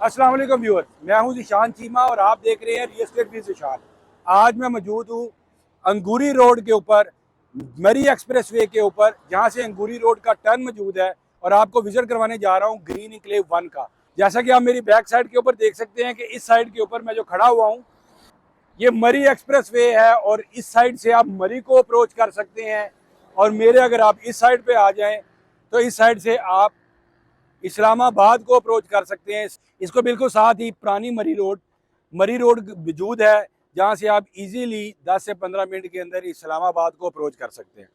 अस्सलाम वालेकुम व्यूअर्स, मैं हूं ज़ीशान चीमा और आप देख रहे हैं रियल एस्टेट विद ज़ीशान। आज मैं मौजूद हूं अंगूरी रोड के ऊपर, मरी एक्सप्रेस वे के ऊपर, जहां से अंगूरी रोड का टर्न मौजूद है और आपको विजिट करवाने जा रहा हूं ग्रीन इंक्लेव 1 का। जैसा कि आप मेरी बैक साइड के ऊपर देख सकते हैं कि इस साइड के ऊपर मैं जो खड़ा हुआ हूँ ये मरी एक्सप्रेस वे है और इस साइड से आप मरी को अप्रोच कर सकते हैं। और मेरे अगर आप इस साइड पे आ जाएं तो इस साइड से आप इस्लामाबाद को अप्रोच कर सकते हैं। इसको बिल्कुल साथ ही पुरानी मरी रोड वजूद है, जहाँ से आप इजीली 10 से 15 मिनट के अंदर इस्लामाबाद को अप्रोच कर सकते हैं।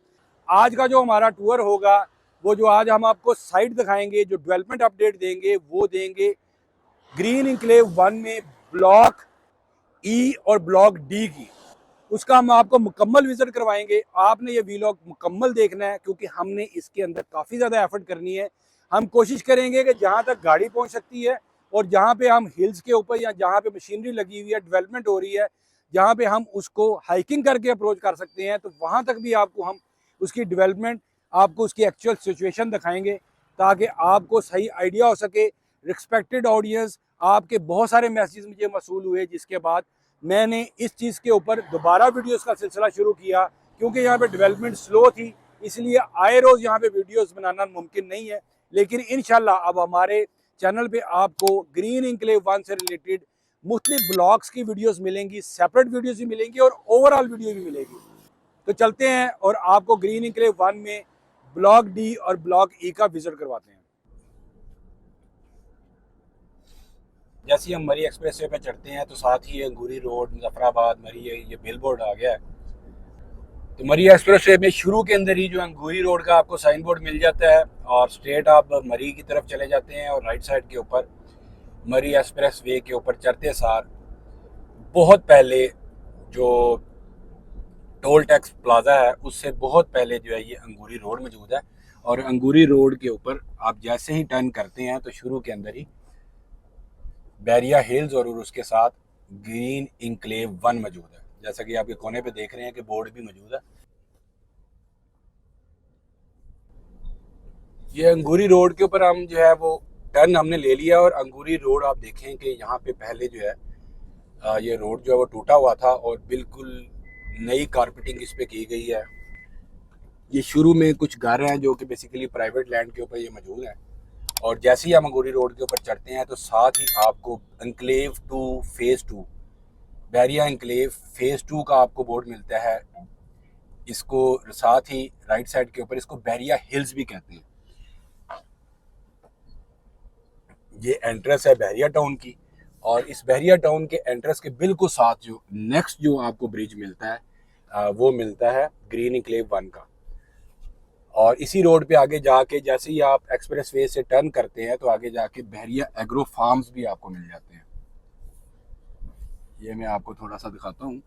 आज का जो हमारा टूर होगा, वो जो आज हम आपको साइट दिखाएंगे, जो डेवलपमेंट अपडेट देंगे वो देंगे ग्रीन इंक्लेव 1 में ब्लॉक ई और ब्लॉक डी की। उसका हम आपको मुकम्मल विजिट करवाएंगे। आपने ये वीलॉग मुकम्मल देखना है क्योंकि हमने इसके अंदर काफ़ी ज़्यादा एफर्ट करनी है। हम कोशिश करेंगे कि जहाँ तक गाड़ी पहुँच सकती है और जहाँ पे हम हिल्स के ऊपर या जहाँ पे मशीनरी लगी हुई है, डेवलपमेंट हो रही है, जहाँ पे हम उसको हाइकिंग करके अप्रोच कर सकते हैं, तो वहाँ तक भी आपको हम उसकी डेवलपमेंट, आपको उसकी एक्चुअल सिचुएशन दिखाएंगे ताकि आपको सही आइडिया हो सके। रिस्पेक्टेड ऑडियंस, आपके बहुत सारे मैसेज मुझे मसूल हुए, जिसके बाद मैंने इस चीज़ के ऊपर दोबारा वीडियोस का सिलसिला शुरू किया क्योंकि यहाँ पे डेवलपमेंट स्लो थी, इसलिए आए रोज़ यहाँ पे वीडियोस बनाना मुमकिन नहीं है। लेकिन इंशाल्लाह अब हमारे चैनल पे आपको ग्रीन इंक्लेव 1 से रिलेटेड मुख्तलिफ ब्लॉग्स की वीडियोस मिलेंगी, सेपरेट वीडियोस भी मिलेंगी और ओवरऑल वीडियो भी मिलेगी। तो चलते हैं और आपको ग्रीन इंक्लेव 1 में ब्लॉक डी और ब्लॉक ई का विजिट करवाते हैं। जैसे ही हम मरी एक्सप्रेस वे पे चढ़ते हैं तो साथ ही अंगूरी रोड, मुजफ्फराबाद, मरी, ये बिल बोर्ड आ गया है। तो मरी एक्सप्रेस वे में शुरू के अंदर ही जो अंगूरी रोड का आपको साइन बोर्ड मिल जाता है और स्ट्रेट आप मरी की तरफ चले जाते हैं और राइट साइड के ऊपर मरी एक्सप्रेस वे के ऊपर चढ़ते सार बहुत पहले जो टोल टैक्स प्लाजा है उससे बहुत पहले जो है ये अंगूरी रोड मौजूद है। और अंगूरी रोड के ऊपर आप जैसे ही टर्न करते हैं तो शुरू के अंदर ही बैरिया हिल्स और उसके साथ ग्रीन इंक्लेव 1 मौजूद है। जैसा कि आपके कोने पे देख रहे हैं कि बोर्ड भी मौजूद है। ये अंगूरी रोड के ऊपर हम जो है वो टर्न हमने ले लिया और अंगूरी रोड आप देखें कि यहाँ पे पहले जो है ये रोड जो है वो टूटा हुआ था और बिल्कुल नई कारपेटिंग इस पे की गई है। ये शुरू में कुछ घर हैं जो कि बेसिकली प्राइवेट लैंड के ऊपर ये मौजूद है। और जैसे ही हम अंगूरी रोड के ऊपर चढ़ते हैं तो साथ ही आपको अंक्लेव 2 फेज़ 2, बैरिया इंक्लेव फेज़ 2 का आपको बोर्ड मिलता है। इसको साथ ही राइट साइड के ऊपर इसको बैरिया हिल्स भी कहते हैं। ये एंट्रेंस है बैरिया टाउन की और इस बैरिया टाउन के एंट्रेंस के बिल्कुल साथ जो नेक्स्ट जो आपको ब्रिज मिलता है वो मिलता है ग्रीन इंक्लेव 1 का। और इसी रोड पे आगे जाके जैसे ही आप एक्सप्रेस वे से टर्न करते हैं तो आगे जाके बहरिया एग्रो फार्म्स भी आपको मिल जाते हैं। ये मैं आपको थोड़ा सा दिखाता हूँ।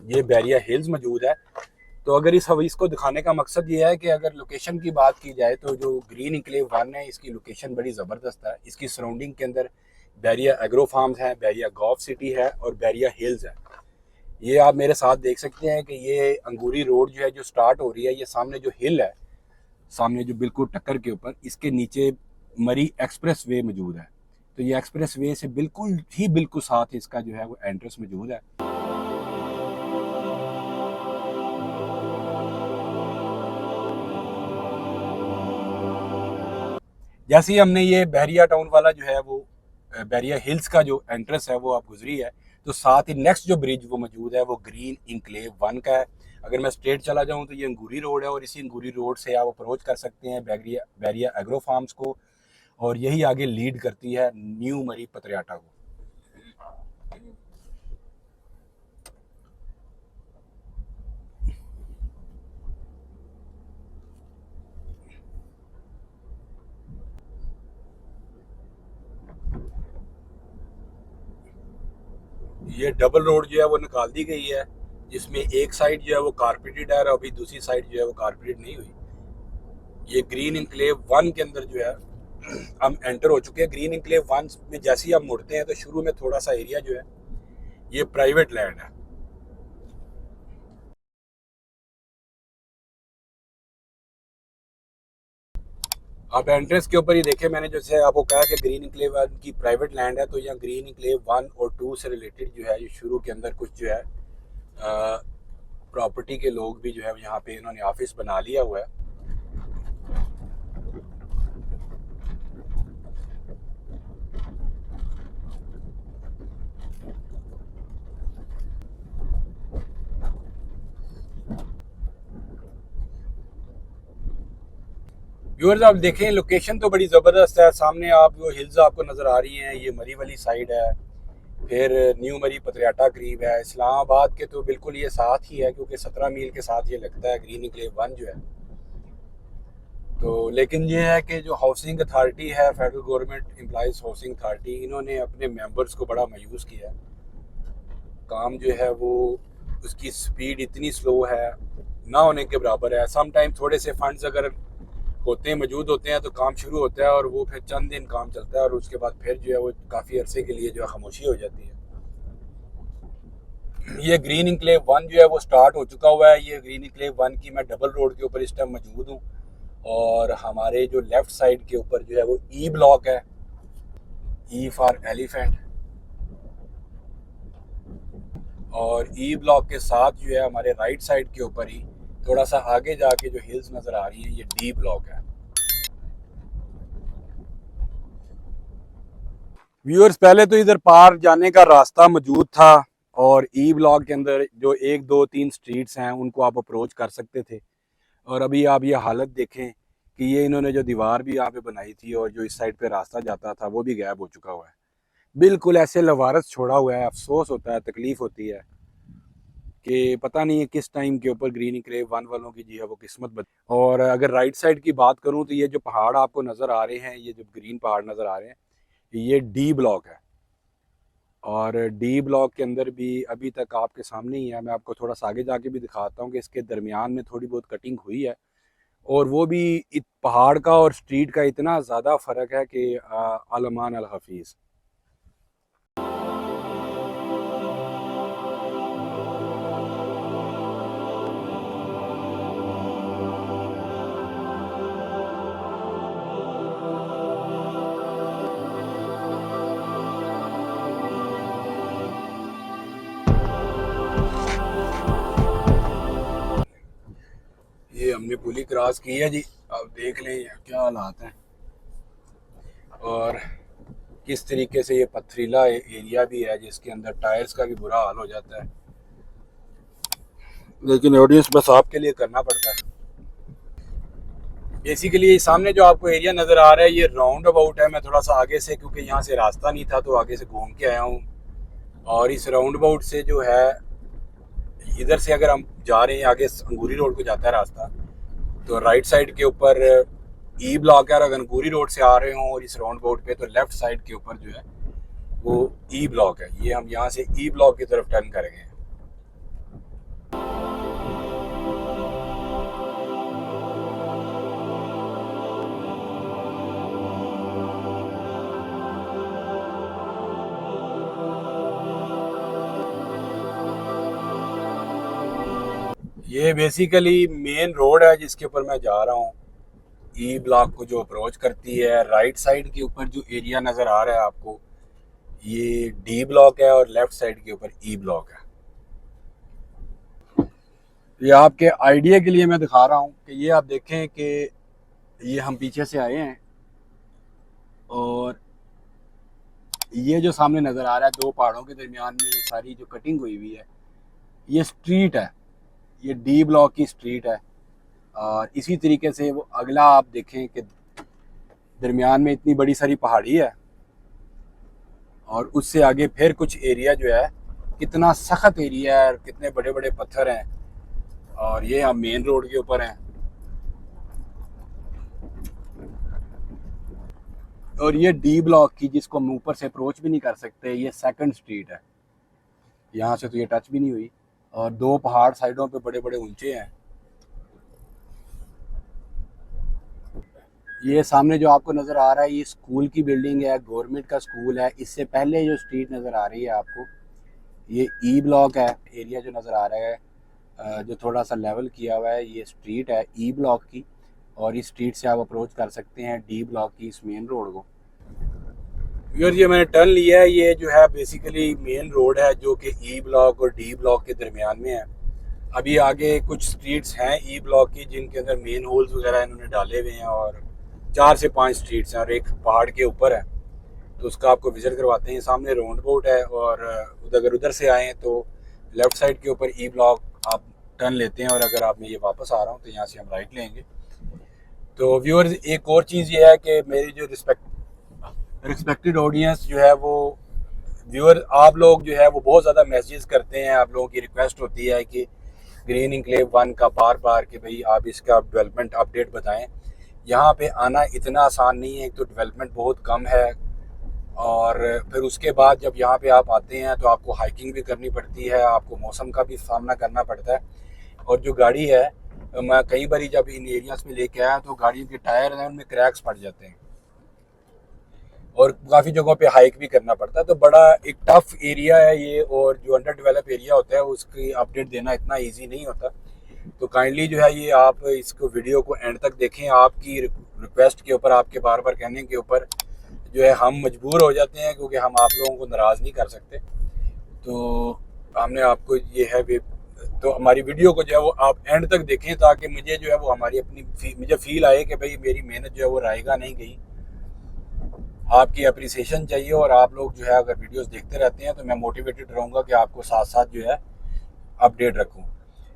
ये बैरिया हिल्स मौजूद है। तो अगर इस हवीस को दिखाने का मकसद ये है कि अगर लोकेशन की बात की जाए तो जो ग्रीन इंक्लेव 1 है इसकी लोकेशन बड़ी ज़बरदस्त है। इसकी सराउंडिंग के अंदर बैरिया एग्रो फार्म्स है, बैरिया गॉफ सिटी है और बैरिया हिल्स है। ये आप मेरे साथ देख सकते हैं कि ये अंगूरी रोड जो है जो स्टार्ट हो रही है, ये सामने जो हिल है, सामने जो बिल्कुल टक्कर के ऊपर, इसके नीचे मरी एक्सप्रेस वे मौजूद है। तो ये एक्सप्रेस वे से बिल्कुल साथ इसका जो है वो एंट्रेंस मौजूद है। जैसे ही हमने ये बहरिया टाउन वाला जो है वो बहरिया हिल्स का जो एंट्रेंस है वो आप गुजरी है तो साथ ही नेक्स्ट जो ब्रिज वो मौजूद है वो ग्रीन इंक्लेव 1 का है। अगर मैं स्ट्रेट चला जाऊं तो ये अंगूरी रोड है और इसी अंगूरी रोड से आप अप्रोच कर सकते हैं बैरिया एग्रो फार्म्स को और यही आगे लीड करती है न्यू मरी पतरियाटा को। ये डबल रोड जो है वो निकाल दी गई है, जिसमें एक साइड जो है वो कारपेटेड है और अभी दूसरी साइड जो है वो कारपेटेड नहीं हुई। ये ग्रीन इंक्लेव 1 के अंदर जो है हम एंटर हो चुके हैं। ग्रीन इंक्लेव 1 में जैसे ही हम मुड़ते हैं तो शुरू में थोड़ा सा एरिया जो है ये प्राइवेट लैंड है। आप एंट्रेंस के ऊपर ही देखें, मैंने जैसे आपको कहा कि ग्रीन इंक्लेव की प्राइवेट लैंड है, तो यहाँ ग्रीन इंक्लेव 1 और 2 से रिलेटेड जो है ये शुरू के अंदर कुछ जो है प्रॉपर्टी के लोग भी जो है यहाँ पे इन्होंने ऑफिस बना लिया हुआ है। व्यूअर्स आप देखें लोकेशन तो बड़ी ज़बरदस्त है। सामने आप जो हिल्स आपको नज़र आ रही हैं ये मरी वाली साइड है, फिर न्यू मरी पतरियाटा करीब है। इस्लामाबाद के तो बिल्कुल ये साथ ही है, क्योंकि 17 मील के साथ ये लगता है ग्रीन इंक्लेव 1 जो है। तो लेकिन ये है कि जो हाउसिंग अथॉरिटी है, federal government employees housing authority, इन्होंने अपने मेंबर्स को बड़ा मायूस किया है। काम जो है वो उसकी स्पीड इतनी स्लो है, ना होने के बराबर है। सम टाइम थोड़े से फंड्स अगर होते हैं, मौजूद होते हैं, तो काम शुरू होता है और वो फिर चंद दिन काम चलता है और उसके बाद फिर जो है वो काफ़ी अरसे के लिए जो है खामोशी हो जाती है। ये ग्रीन इंक्लेव 1 जो है वो स्टार्ट हो चुका हुआ है। ये ग्रीन इंक्लेव 1 की मैं डबल रोड के ऊपर इस टाइम मौजूद हूँ, और हमारे जो लेफ़्ट साइड के ऊपर जो है वो ई ब्लॉक है, ई फॉर एलिफेंट। और ई ब्लॉक के साथ जो है हमारे राइट साइड के ऊपर ही थोड़ा सा आगे जाके जो हिल्स नज़र आ रही हैं ये डी ब्लॉक है। व्यूअर्स पहले तो इधर पार जाने का रास्ता मौजूद था, और ई ब्लॉक के अंदर जो 1 2 3 स्ट्रीट्स हैं उनको आप अप्रोच कर सकते थे। और अभी आप ये हालत देखें कि ये इन्होंने जो दीवार भी यहाँ पे बनाई थी और जो इस साइड पे रास्ता जाता था वो भी गायब हो चुका हुआ है। बिल्कुल ऐसे लवारस छोड़ा हुआ है। अफसोस होता है, तकलीफ होती है कि पता नहीं है किस टाइम के ऊपर ग्रीन इंक्लेव 1 वालों की जो है वो किस्मत बदली। और अगर राइट साइड की बात करूँ तो ये जो पहाड़ आपको नज़र आ रहे हैं, ये जो ग्रीन पहाड़ नज़र आ रहे हैं, ये डी ब्लॉक है। और डी ब्लॉक के अंदर भी अभी तक आपके सामने ही है। मैं आपको थोड़ा सा आगे जाके भी दिखाता हूँ कि इसके दरमियान में थोड़ी बहुत कटिंग हुई है, और वो भी पहाड़ का और स्ट्रीट का इतना ज़्यादा फ़र्क है कि आलमान अल हफीज़। ये हमने पुली क्रॉस की है जी, अब देख लें क्या हालात हैं और किस तरीके से ये पथरीला एरिया भी है जिसके अंदर टायर्स का भी बुरा हाल हो जाता है, लेकिन ऑडियंस बस आपके लिए करना पड़ता है। बेसिकली सामने जो आपको एरिया नज़र आ रहा है ये राउंड अबाउट है। मैं थोड़ा सा आगे से, क्योंकि यहाँ से रास्ता नहीं था तो आगे से घूम के आया हूँ। और इस राउंड अबाउट से जो है इधर से अगर हम जा रहे हैं आगे अंगूरी रोड को जाता है रास्ता, तो राइट साइड के ऊपर ई ब्लॉक है। और अगर अंगूरी रोड से आ रहे हों और इस राउंड अबाउट पे, तो लेफ्ट साइड के ऊपर जो है वो ई ब्लॉक है। ये हम यहाँ से ई ब्लॉक की तरफ टर्न करेंगे। ये बेसिकली मेन रोड है जिसके ऊपर मैं जा रहा हूँ, ई ब्लॉक को जो अप्रोच करती है। राइट साइड के ऊपर जो एरिया नज़र आ रहा है आपको, ये डी ब्लॉक है, और लेफ्ट साइड के ऊपर ई ब्लॉक है। ये आपके आइडिया के लिए मैं दिखा रहा हूँ कि ये आप देखें कि ये हम पीछे से आए हैं, और ये जो सामने नज़र आ रहा है 2 पहाड़ों के दरमियान में ये सारी जो कटिंग हुई हुई है, ये स्ट्रीट है, ये डी ब्लॉक की स्ट्रीट है। और इसी तरीके से वो अगला आप देखें कि दरमियान में इतनी बड़ी सारी पहाड़ी है, और उससे आगे फिर कुछ एरिया जो है, कितना सख्त एरिया है और कितने बड़े बड़े पत्थर हैं। और ये हम मेन रोड के ऊपर हैं, और ये डी ब्लॉक की, जिसको हम ऊपर से अप्रोच भी नहीं कर सकते, ये सेकंड स्ट्रीट है। यहाँ से तो ये टच भी नहीं हुई, और 2 पहाड़ साइडों पे बड़े बड़े ऊंचे हैं। ये सामने जो आपको नज़र आ रहा है ये स्कूल की बिल्डिंग है, गवर्नमेंट का स्कूल है। इससे पहले जो स्ट्रीट नज़र आ रही है आपको, ये ई ब्लॉक है। एरिया जो नज़र आ रहा है जो थोड़ा सा लेवल किया हुआ है, ये स्ट्रीट है ई ब्लॉक की। और इस स्ट्रीट से आप अप्रोच कर सकते हैं डी ब्लॉक की इस मेन रोड को। व्यूअर्स ये मैंने टर्न लिया है, ये जो है बेसिकली मेन रोड है जो कि ई ब्लॉक और डी ब्लॉक के दरमियान में है। अभी आगे कुछ स्ट्रीट्स हैं ई ब्लॉक की जिनके अंदर मेन होल्स वगैरह इन्होंने डाले हुए हैं, और 4 से 5 स्ट्रीट्स हैं और एक पहाड़ के ऊपर है, तो उसका आपको विजिट करवाते हैं। सामने राउंड बोट है, और अगर उधर से आएँ तो लेफ़्ट साइड के ऊपर ई ब्लॉक आप टर्न लेते हैं, और अगर आप मैं ये वापस आ रहा हूँ तो यहाँ से हम राइट लेंगे। तो व्यूअर्स एक और चीज़ ये है कि मेरी जो रिस्पेक्टेड ऑडियंस जो है वो व्यूअर आप लोग जो है वो बहुत ज़्यादा मैसेजेस करते हैं, आप लोगों की रिक्वेस्ट होती है कि ग्रीन इनक्लेव 1 का बार बार कि भाई आप इसका डेवलपमेंट अपडेट बताएं। यहाँ पे आना इतना आसान नहीं है, एक तो डेवलपमेंट बहुत कम है, और फिर उसके बाद जब यहाँ पे आप आते हैं तो आपको हाइकिंग भी करनी पड़ती है, आपको मौसम का भी सामना करना पड़ता है। और जो गाड़ी है, मैं कई बार जब इन एरियाज़ में लेके आया तो गाड़ियों के टायर हैं उनमें क्रैक्स पड़ जाते हैं, और काफ़ी जगहों पे हाइक भी करना पड़ता है। तो बड़ा एक टफ एरिया है ये, और जो अंडर डेवलप एरिया होता है उसकी अपडेट देना इतना इजी नहीं होता। तो काइंडली जो है ये आप इसको वीडियो को एंड तक देखें। आपकी रिक्वेस्ट के ऊपर, आपके बार बार कहने के ऊपर जो है हम मजबूर हो जाते हैं, क्योंकि हम आप लोगों को नाराज़ नहीं कर सकते। तो हमने आपको ये है तो हमारी वीडियो को जो है वो आप एंड तक देखें, ताकि मुझे जो है वो हमारी अपनी मुझे फील आए कि भाई मेरी मेहनत जो है वो रायगा नहीं गई। आपकी अप्रिसिएशन चाहिए, और आप लोग जो है अगर वीडियोस देखते रहते हैं तो मैं मोटिवेटेड रहूँगा कि आपको साथ साथ जो है अपडेट रखूँ।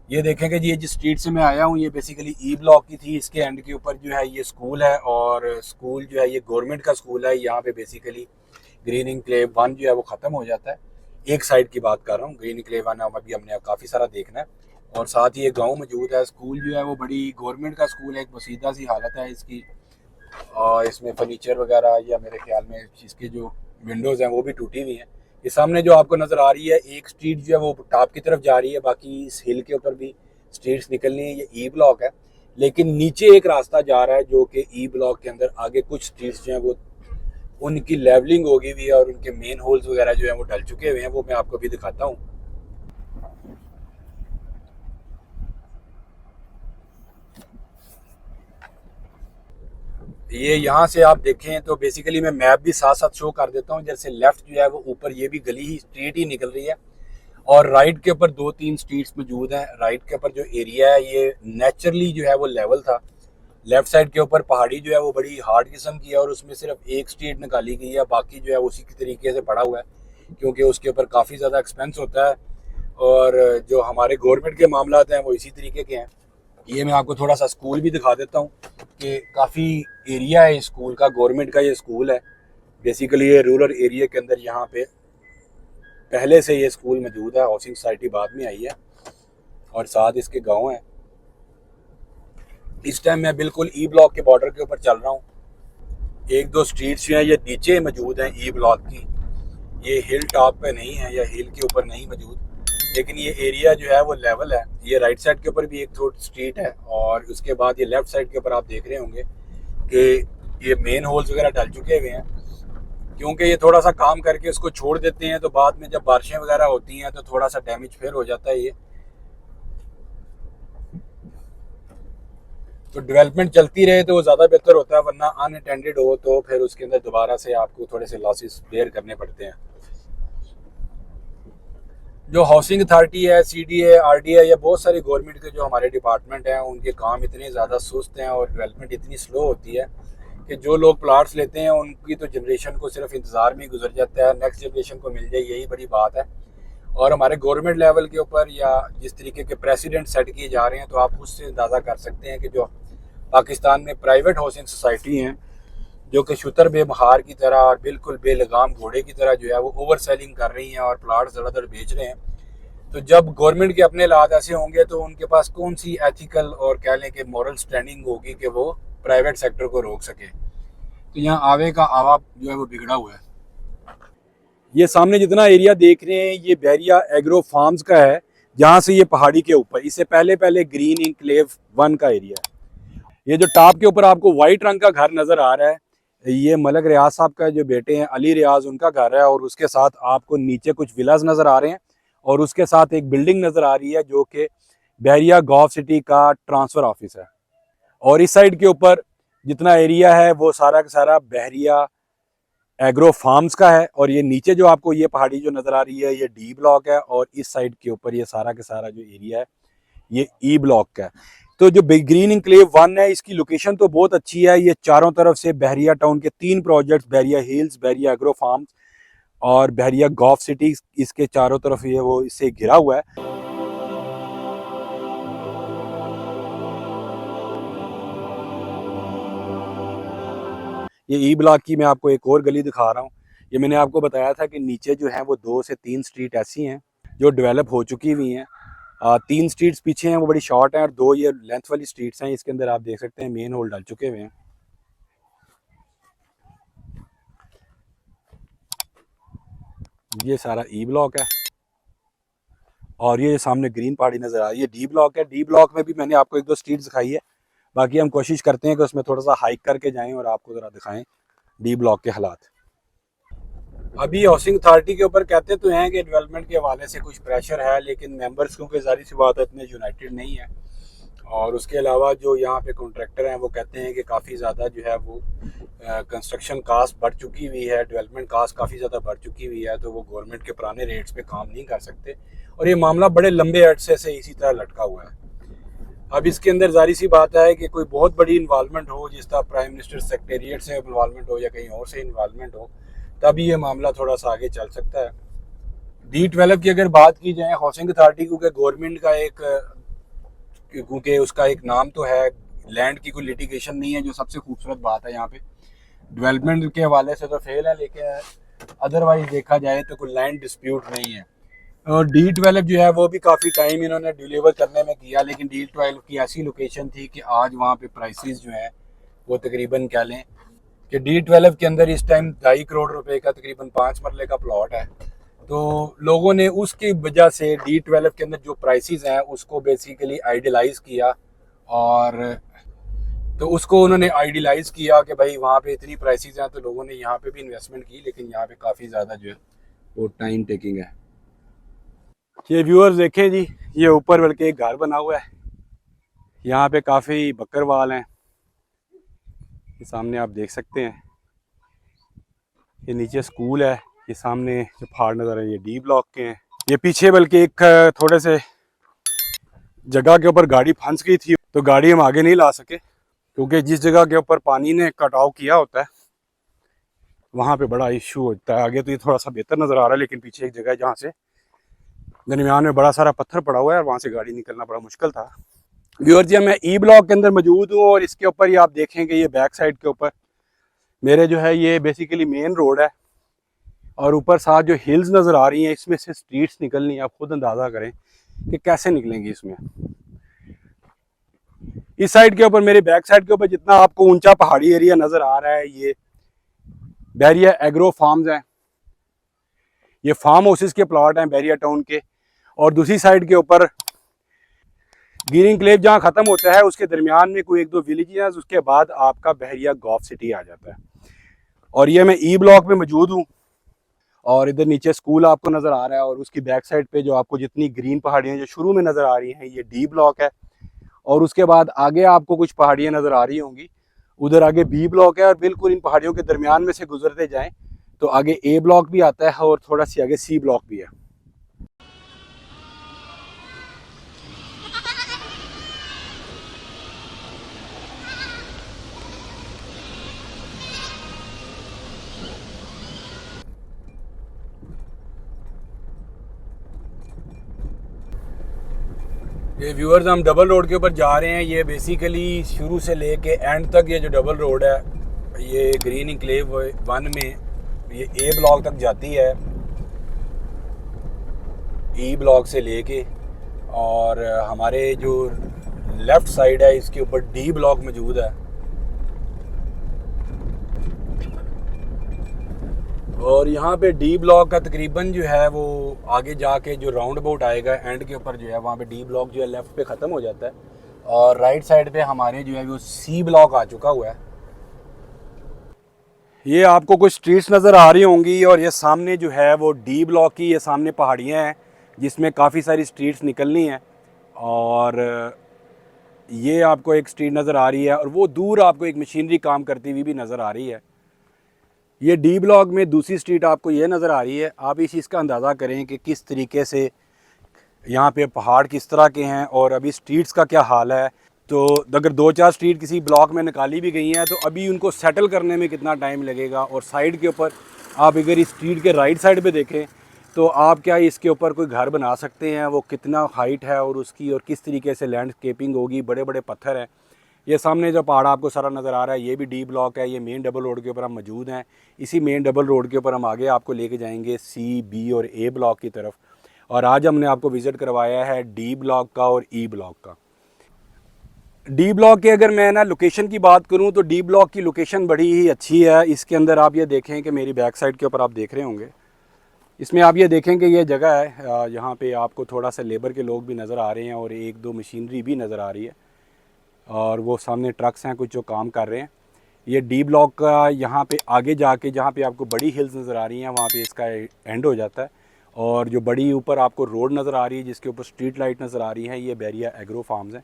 ये देखेंगे जी, ये जिस स्ट्रीट से मैं आया हूँ ये बेसिकली ई ब्लॉक की थी। इसके एंड के ऊपर जो है ये स्कूल है, और स्कूल जो है ये गवर्नमेंट का स्कूल है। यहाँ पे बेसिकली ग्रीन इनक्लेव 1 जो है वो ख़त्म हो जाता है। एक साइड की बात कर रहा हूँ, ग्रीन इनक्लेव 1 अभी हमने काफ़ी सारा देखना है, और साथ ही एक गाँव मौजूद है। स्कूल जो है वो बड़ी गवर्नमेंट का स्कूल है, एक बसीदा सी हालत है इसकी, और इसमें फर्नीचर वगैरह या मेरे ख्याल में इसके जो विंडोज़ हैं वो भी टूटी हुई हैं। ये सामने जो आपको नज़र आ रही है एक स्ट्रीट जो है वो टॉप की तरफ जा रही है, बाकी इस हिल के ऊपर भी स्ट्रीट्स निकलनी है। ये ई ब्लॉक है, लेकिन नीचे एक रास्ता जा रहा है जो कि ई ब्लॉक के अंदर आगे कुछ स्ट्रीट्स जो हैं वो उनकी लेवलिंग होगी हुई है, और उनके मेन होल्स वगैरह जो हैं वो डल चुके हुए हैं। वो मैं आपको भी दिखाता हूँ। ये यहाँ से आप देखें तो बेसिकली मैं मैप भी साथ साथ शो कर देता हूँ। जैसे लेफ्ट जो है वो ऊपर ये भी गली ही स्ट्रीट ही निकल रही है, और राइट के ऊपर 2-3 स्ट्रीट्स मौजूद हैं। राइट के ऊपर जो एरिया है ये नेचुरली जो है वो लेवल था। लेफ्ट साइड के ऊपर पहाड़ी जो है वो बड़ी हार्ड किस्म की है, और उसमें सिर्फ एक स्ट्रीट निकाली गई है, बाकी जो है उसी की तरीके से पड़ा हुआ है, क्योंकि उसके ऊपर काफ़ी ज़्यादा एक्सपेंस होता है, और जो हमारे गवर्नमेंट के मामला हैं वो इसी तरीके के हैं। ये मैं आपको थोड़ा सा स्कूल भी दिखा देता हूँ कि काफ़ी एरिया है स्कूल का, गवर्नमेंट का ये स्कूल है। बेसिकली ये रूरल एरिया के अंदर यहाँ पे पहले से ये स्कूल मौजूद है, हाउसिंग सोसाइटी बाद में आई है, और साथ इसके गांव हैं। इस टाइम मैं बिल्कुल ई ब्लॉक के बॉर्डर के ऊपर चल रहा हूँ। 1-2 स्ट्रीट्स जो हैं ये नीचे मौजूद हैं ई ब्लॉक की, ये हिल टॉप पे नहीं है या हिल के ऊपर नहीं मौजूद, लेकिन ये एरिया जो है वो लेवल है। ये राइट साइड के ऊपर भी एक थोड़ी स्ट्रीट है, और उसके बाद ये लेफ्ट साइड के ऊपर आप देख रहे होंगे कि ये मेन होल्स वगैरह डल चुके हुए हैं, क्योंकि ये थोड़ा सा काम करके उसको छोड़ देते हैं, तो बाद में जब बारिशें वगैरह होती हैं तो थोड़ा सा डैमेज फिर हो जाता है ये। तो डेवलपमेंट चलती रहे तो वो ज़्यादा बेहतर होता है, वरना अनअटेंडेड हो तो फिर उसके अंदर दोबारा से आपको थोड़े से लॉसेस बेयर करने पड़ते हैं। जो हाउसिंग अथॉरिटी है, CDA, RDA या बहुत सारे गवर्नमेंट के जो हमारे डिपार्टमेंट हैं उनके काम इतने ज़्यादा सुस्त हैं और डेवलपमेंट इतनी स्लो होती है कि जो लोग प्लाट्स लेते हैं उनकी तो जनरेशन को सिर्फ इंतज़ार में गुजर जाता है, नेक्स्ट जनरेशन को मिल जाए, यही बड़ी बात है। और हमारे गवर्नमेंट लेवल के ऊपर या जिस तरीके के प्रेसिडेंट सेट किए जा रहे हैं, तो आप उससे अंदाज़ा कर सकते हैं कि जो पाकिस्तान में प्राइवेट हाउसिंग सोसाइटी हैं जो कि शुतर बेमहार की तरह और बिल्कुल बेलगाम घोड़े की तरह जो है वो ओवर सेलिंग कर रही हैं और प्लाट ज़्यादातर बेच रहे हैं। तो जब गवर्नमेंट के अपने हालात ऐसे होंगे तो उनके पास कौन सी एथिकल और कह लें कि मॉरल स्टैंडिंग होगी कि वो प्राइवेट सेक्टर को रोक सके। तो यहाँ आवे का आवा जो है वो बिगड़ा हुआ है। ये सामने जितना एरिया देख रहे हैं ये बहरिया एग्रो फार्म्स का है, जहाँ से ये पहाड़ी के ऊपर, इससे पहले पहले ग्रीन इनक्लेव 1 का एरिया है। ये जो टॉप के ऊपर आपको वाइट रंग का घर नज़र आ रहा है, ये मलक रियाज साहब का जो बेटे हैं अली रियाज, उनका घर है, और उसके साथ आपको नीचे कुछ विलाज नज़र आ रहे हैं, और उसके साथ एक बिल्डिंग नज़र आ रही है जो कि बहरिया गॉव सिटी का ट्रांसफ़र ऑफिस है। और इस साइड के ऊपर जितना एरिया है वो सारा का सारा बहरिया एग्रो फार्म्स का है। और ये नीचे जो आपको ये पहाड़ी जो नज़र आ रही है ये डी ब्लॉक है, और इस साइड के ऊपर ये सारा का सारा जो एरिया है ये ई ब्लॉक का है। तो जो ग्रीन इंक्लेव 1 है इसकी लोकेशन तो बहुत अच्छी है। ये चारों तरफ से बहरिया टाउन के 3 प्रोजेक्ट्स, बहरिया हिल्स, बहरिया एग्रो फार्म्स और बहरिया गॉफ सिटी, इसके चारों तरफ ये वो इससे घिरा हुआ है। ये ई ब्लॉक की मैं आपको एक और गली दिखा रहा हूँ। ये मैंने आपको बताया था कि नीचे जो है वो 2 से 3 स्ट्रीट ऐसी हैं जो डेवलप हो चुकी हुई हैं। 3 स्ट्रीट्स पीछे हैं वो बड़ी शॉर्ट हैं, और 2 ये लेंथ वाली स्ट्रीट्स हैं। इसके अंदर आप देख सकते हैं मेन होल डल चुके हुए हैं। ये सारा ई ब्लॉक है, और ये सामने ग्रीन पहाड़ी नज़र आ रही है डी ब्लॉक है। डी ब्लॉक में भी मैंने आपको 1-2 स्ट्रीट दिखाई है, बाकी हम कोशिश करते हैं कि उसमें थोड़ा सा हाइक करके जाएं और आपको ज़रा दिखाएं डी ब्लॉक के हालात। अभी हाउसिंग अथॉरिटी के ऊपर कहते तो हैं कि डेवलपमेंट के हवाले से कुछ प्रेशर है, लेकिन मेंबर्स क्योंकि ज़ाहिर सी बात है इतने यूनाइटेड नहीं है। और उसके अलावा जो यहाँ पे कॉन्ट्रैक्टर हैं वो कहते हैं कि काफ़ी ज़्यादा जो है वो कंस्ट्रक्शन कास्ट बढ़ चुकी हुई है, डेवलपमेंट कास्ट काफ़ी ज़्यादा बढ़ चुकी हुई है, तो वो गवर्नमेंट के पुराने रेट्स पे काम नहीं कर सकते। और ये मामला बड़े लंबे अरसे से इसी तरह लटका हुआ है। अब इसके अंदर जारी सी बात है कि कोई बहुत बड़ी इन्वॉल्वमेंट हो, जिस तरह प्राइम मिनिस्टर सेक्रेटेरिएट से इन्वॉल्वमेंट हो या कहीं और से इन्वॉल्वमेंट हो, तभी ये मामला थोड़ा सा आगे चल सकता है। D12 की अगर बात की जाए, हाउसिंग अथॉरिटी क्योंकि गवर्नमेंट का एक, क्योंकि उसका एक नाम तो है, लैंड की कोई लिटिगेशन नहीं है, जो सबसे खूबसूरत बात है यहाँ पे। डेवलपमेंट के हवाले से तो फेल है, लेकिन अदरवाइज देखा जाए तो कोई लैंड डिस्प्यूट नहीं है। और D12 जो है वो भी काफ़ी टाइम इन्होंने डिलीवर करने में किया, लेकिन D12 की ऐसी लोकेशन थी कि आज वहाँ पे प्राइसेस जो हैं वो तकरीबन कह लें कि D12 के अंदर इस टाइम 2.5 करोड़ रुपए का तकरीबन 5 मरले का प्लॉट है। तो लोगों ने उसकी वजह से D12 के अंदर जो प्राइसेस हैं उसको बेसिकली आइडियलाइज़ किया, और तो उसको उन्होंने आइडियलाइज़ किया कि भाई वहाँ पे इतनी प्राइसेस हैं तो लोगों ने यहाँ पे भी इन्वेस्टमेंट की, लेकिन यहाँ पे काफ़ी ज़्यादा जो है वो टाइम टेकिंग है। ये व्यूअर्स देखें जी, ये ऊपर बल्कि एक घर बना हुआ है, यहाँ पे काफ़ी बकरवाल हैं, ये सामने आप देख सकते हैं। ये नीचे स्कूल है, ये सामने जो पहाड़ नज़र है ये D ब्लॉक के हैं। ये पीछे बल्कि एक थोड़े से जगह के ऊपर गाड़ी फंस गई थी, तो गाड़ी हम आगे नहीं ला सके, क्योंकि जिस जगह के ऊपर पानी ने कटाव किया होता है वहाँ पे बड़ा इशू होता है। आगे तो ये थोड़ा सा बेहतर नज़र आ रहा है, लेकिन पीछे एक जगह है जहाँ से दरमियान में बड़ा सारा पत्थर पड़ा हुआ है और वहाँ से गाड़ी निकलना बड़ा मुश्किल था। व्यूअर जी, मैं ई ब्लॉक के अंदर मौजूद हूँ, और इसके ऊपर ये आप देखें कि ये बैक साइड के ऊपर मेरे जो है ये बेसिकली मेन रोड है, और ऊपर साथ जो हिल्स नज़र आ रही हैं इसमें से स्ट्रीट्स निकलनी है। आप खुद अंदाज़ा करें कि कैसे निकलेंगी इसमें। इस साइड के ऊपर, मेरे बैक साइड के ऊपर जितना आपको ऊंचा पहाड़ी एरिया नज़र आ रहा है ये बहरिया एग्रो फार्म्स हैं, ये फार्म हाउसेस के प्लॉट हैं बहरिया टाउन के। और दूसरी साइड के ऊपर ग्रीन इंक्लेव जहाँ ख़त्म होता है उसके दरमियान में कोई 1-2 विलेजेस, उसके बाद आपका बहरिया गॉफ सिटी आ जाता है। और ये मैं ई ब्लॉक में मौजूद हूँ, और इधर नीचे स्कूल आपको नज़र आ रहा है, और उसकी बैक साइड पे जो आपको जितनी ग्रीन पहाड़ियाँ जो शुरू में नज़र आ रही हैं ये D ब्लॉक है। और उसके बाद आगे आपको कुछ पहाड़ियाँ नज़र आ रही होंगी, उधर आगे B ब्लॉक है, और बिल्कुल इन पहाड़ियों के दरमियान में से गुजरते जाएँ तो आगे A ब्लॉक भी आता है, और थोड़ा सी आगे C ब्लॉक भी है। ये व्यूअर्स, हम डबल रोड के ऊपर जा रहे हैं। ये बेसिकली शुरू से लेके एंड तक ये जो डबल रोड है ये ग्रीन इंक्लेव 1 में ये A ब्लॉक तक जाती है, E ब्लॉक से लेके। और हमारे जो लेफ़्ट साइड है इसके ऊपर D ब्लॉक मौजूद है, और यहाँ पे D ब्लॉक का तकरीबन जो है वो आगे जाके जो राउंड अबाउट आएगा एंड के ऊपर जो है वहाँ पे D ब्लॉक जो है लेफ़्ट पे ख़त्म हो जाता है, और राइट साइड पे हमारे जो है वो C ब्लॉक आ चुका हुआ है। ये आपको कुछ स्ट्रीट्स नज़र आ रही होंगी, और ये सामने जो है वो D ब्लॉक की ये सामने पहाड़ियाँ हैं जिसमें काफ़ी सारी स्ट्रीट्स निकलनी हैं। और ये आपको एक स्ट्रीट नज़र आ रही है और वो दूर आपको एक मशीनरी काम करती हुई भी नज़र आ रही है। ये डी ब्लॉक में दूसरी स्ट्रीट आपको ये नज़र आ रही है। आप इस चीज़ का अंदाज़ा करें कि किस तरीके से यहाँ पे पहाड़ किस तरह के हैं और अभी स्ट्रीट्स का क्या हाल है। तो अगर 2-4 स्ट्रीट किसी ब्लॉक में निकाली भी गई हैं तो अभी उनको सेटल करने में कितना टाइम लगेगा। और साइड के ऊपर आप अगर इस स्ट्रीट के राइट साइड पे देखें तो आप क्या इसके ऊपर कोई घर बना सकते हैं, वो कितना हाइट है और उसकी और किस तरीके से लैंडस्केपिंग होगी। बड़े बड़े पत्थर हैं। ये सामने जो पहाड़ आपको सारा नज़र आ रहा है ये भी डी ब्लॉक है। ये मेन डबल रोड के ऊपर हम मौजूद हैं। इसी मेन डबल रोड के ऊपर हम आगे आपको लेके जाएंगे सी, बी और ए ब्लॉक की तरफ। और आज हमने आपको विज़िट करवाया है डी ब्लॉक का और ई ब्लॉक का। डी ब्लॉक के अगर मैं ना लोकेशन की बात करूं तो डी ब्लॉक की लोकेशन बड़ी ही अच्छी है। इसके अंदर आप ये देखें कि मेरी बैक साइड के ऊपर आप देख रहे होंगे, इसमें आप ये देखें कि ये जगह है, यहाँ पे आपको थोड़ा सा लेबर के लोग भी नज़र आ रहे हैं और एक दो मशीनरी भी नज़र आ रही है और वो सामने ट्रक्स हैं कुछ जो काम कर रहे हैं। ये डी ब्लॉक का यहाँ पे आगे जाके जहाँ पे आपको बड़ी हिल्स नज़र आ रही हैं वहाँ पे इसका एंड हो जाता है। और जो बड़ी ऊपर आपको रोड नज़र आ रही है जिसके ऊपर स्ट्रीट लाइट नज़र आ रही है, ये बैरिया एग्रो फार्म्स हैं।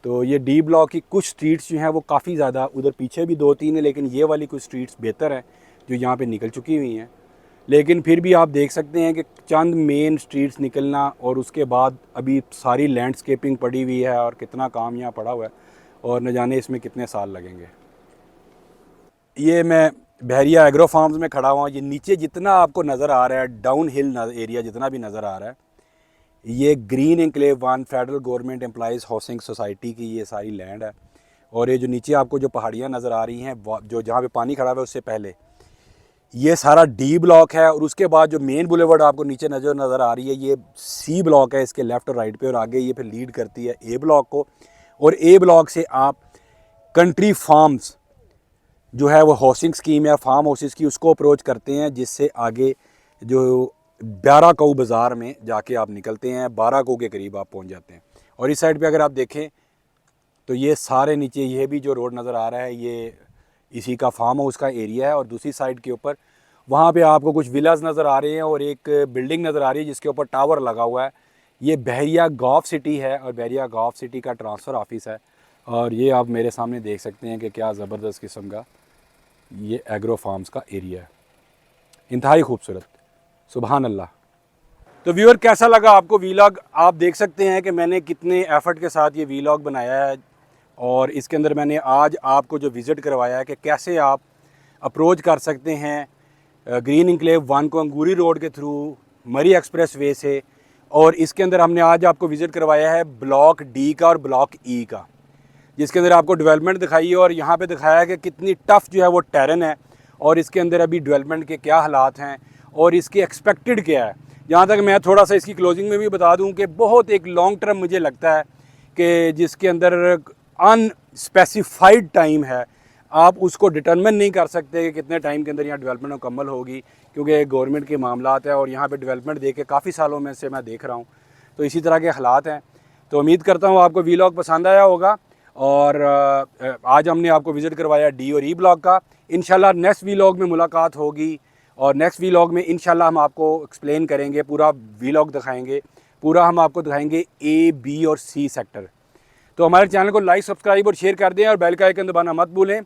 तो ये डी ब्लॉक की कुछ स्ट्रीट्स जो हैं वो काफ़ी ज़्यादा, उधर पीछे भी 2-3 है लेकिन ये वाली कुछ स्ट्रीट्स बेहतर हैं जो यहाँ पे निकल चुकी हुई हैं। लेकिन फिर भी आप देख सकते हैं कि चंद मेन स्ट्रीट्स निकलना और उसके बाद अभी सारी लैंडस्केपिंग पड़ी हुई है और कितना काम यहाँ पड़ा हुआ है और न जाने इसमें कितने साल लगेंगे। ये मैं बहरिया एग्रो फार्म्स में खड़ा हुआ। ये नीचे जितना आपको नज़र आ रहा है डाउन हिल एरिया जितना भी नज़र आ रहा है, ये green enclave 1 federal government employees housing society की ये सारी लैंड है। और ये जो नीचे आपको जो पहाड़ियाँ नज़र आ रही हैं जो जहाँ पे पानी खड़ा हुआ है उससे पहले ये सारा डी ब्लॉक है। और उसके बाद जो मेन बुलेवर्ड आपको नीचे नज़र आ रही है ये सी ब्लॉक है, इसके लेफ़्ट और राइट पे। और आगे ये फिर लीड करती है ए ब्लॉक को। और ए ब्लॉक से आप कंट्री फार्म्स जो है वो हाउसिंग स्कीम या फार्म हाउसेस की उसको अप्रोच करते हैं, जिससे आगे जो 12 काऊ बाज़ार में जाके आप निकलते हैं, 12 काऊ के करीब आप पहुंच जाते हैं। और इस साइड पे अगर आप देखें तो ये सारे नीचे ये भी जो रोड नज़र आ रहा है ये इसी का फार्म हाउस का एरिया है। और दूसरी साइड के ऊपर वहाँ पे आपको कुछ विलाज नज़र आ रहे हैं और एक बिल्डिंग नज़र आ रही है जिसके ऊपर टावर लगा हुआ है। ये बहरिया गॉफ सिटी है और बहरिया गॉफ सिटी का ट्रांसफ़र ऑफिस है। और ये आप मेरे सामने देख सकते हैं कि क्या ज़बरदस्त किस्म का ये एग्रो फार्म्स का एरिया है, इंतहाई खूबसूरत, सुभान अल्लाह। तो व्यूअर कैसा लगा आपको वीलॉग? आप देख सकते हैं कि मैंने कितने एफ़र्ट के साथ ये वीलॉग बनाया है। और इसके अंदर मैंने आज आपको जो विज़िट करवाया है कि कैसे आप अप्रोच कर सकते हैं ग्रीन एनक्लेव 1 को अंगूरी रोड के थ्रू मरी एक्सप्रेस वे से। और इसके अंदर हमने आज आपको विज़िट करवाया है ब्लॉक डी का और ब्लॉक ई का, जिसके अंदर आपको डेवलपमेंट दिखाई है और यहाँ पे दिखाया है कि कितनी टफ़ जो है वो टेरेन है और इसके अंदर अभी डेवलपमेंट के क्या हालात हैं और इसकी एक्सपेक्टेड क्या है। जहाँ तक मैं थोड़ा सा इसकी क्लोजिंग में भी बता दूँ कि बहुत एक लॉन्ग टर्म मुझे लगता है कि जिसके अंदर अनस्पेसिफाइड टाइम है, आप उसको डिटरमिन नहीं कर सकते कि कितने टाइम के अंदर यहाँ डेवलपमेंट मुकम्मल होगी, क्योंकि गवर्नमेंट के मामलात है और यहाँ पे डेवलपमेंट देख के काफ़ी सालों में से मैं देख रहा हूँ। तो इसी तरह के हालात हैं। तो उम्मीद करता हूँ आपको वीलॉग पसंद आया होगा। और आज हमने आपको विज़िट करवाया डी और ई ब्लॉक का। इंशाल्लाह नेक्स्ट वीलॉग में मुलाकात होगी और नेक्स्ट वीलॉग में इंशाल्लाह हम आपको एक्सप्लेन करेंगे, पूरा वीलॉग दिखाएंगे, पूरा हम आपको दिखाएंगे ए, बी और सी सेक्टर। तो हमारे चैनल को लाइक, सब्सक्राइब और शेयर कर दें और बेल का आइकन दबाना मत भूलें।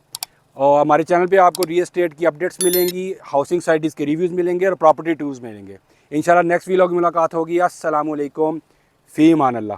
और हमारे चैनल पे आपको रियल एस्टेट की अपडेट्स मिलेंगी, हाउसिंग साइट्स के रिव्यूज़ मिलेंगे और प्रॉपर्टी टूर्स मिलेंगे। इंशाल्लाह नेक्स्ट वीलॉग में मुलाकात होगी। अस्सलामु अलैकुम, फ़ी अमान अल्लाह।